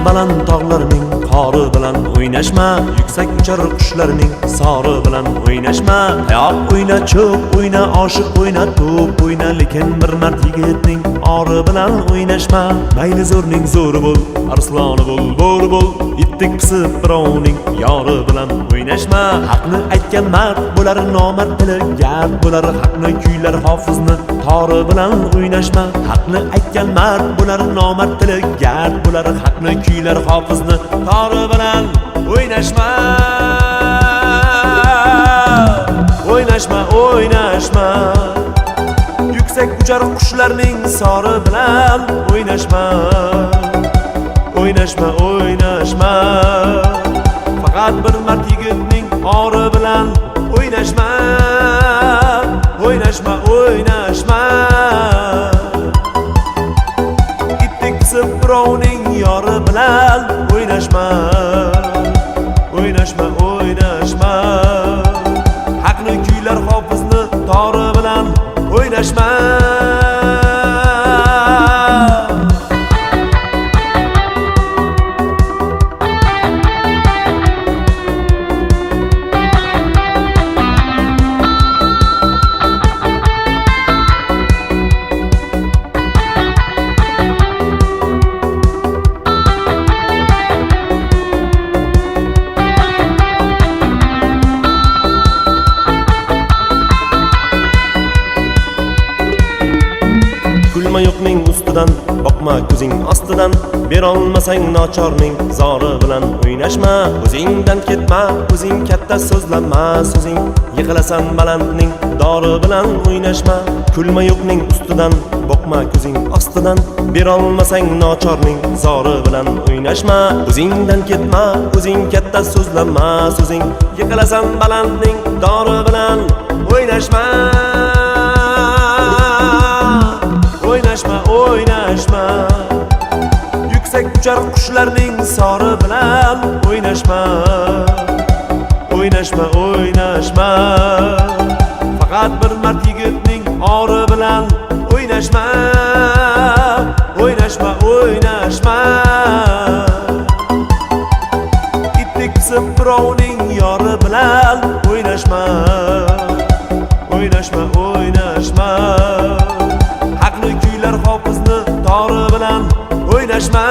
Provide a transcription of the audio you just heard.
baland tog'larning qori bilan o'ynashma, yuksak uchar qushlarning sori bilan o'ynashma. Tayoq o'yna, cho'p o'yna, oshiq o'yna, to'p o'yna, lekin bir mard yigitning ori bilan o'ynashma. Mayli zo'rning zo'ri bo'l, arsloni bo'l, bo'ri bo'l, itdek pisib birovning yori bilan o'ynashma. Haqni aytgan mard bo'lar, nomard tili gap bo'lar, haqni kuylar hofizni tori bilan o'ynashma. Haqni aytgan mard bo'lar, nomard tili gap bo'lar, haqni kuylar hofizni tori bilan o'ynashma. O'ynashma, o'ynashma, yuksak uchar qushlarning sori bilan o'ynashma. O'ynashma, o'ynashma, faqat bir mard yigitning ori bilan o'ynashma. O'ynashma, o'ynashma, itdek pisib birovning yori bilan o'ynashma. O'ynashma, o'ynashma, haqni kuylar hofizni tori bilan o'ynashma. Kulma yo'qning ustidan, boqma ko'zing ostidan, berolmasang nochorning zori bilan o'ynashma. O'zingdan ketma, o'zing katta so'zlama, so'zing yiqilasan balandning dori bilan o'ynashma. Kulma yo'qning ustidan, boqma ko'zing ostidan, berolmasang nochorning zori bilan o'ynashma. O'zingdan ketma, o'zing katta so'zlama, so'zing yiqilasan balandning dori bilan o'ynashma. O'ynashma, o'ynashma, yuksak uchar qushlarning sori bilan o'ynashma. O'ynashma, o'ynashma, faqat bir mard yigitning ori bilan o'ynashma. O'ynashma, o'ynashma, itdek pisib birovning yori bilan o'ynashma. O'ynashma, o'ynashma, haqni kuylar hofizni tori bilan o'ynashma.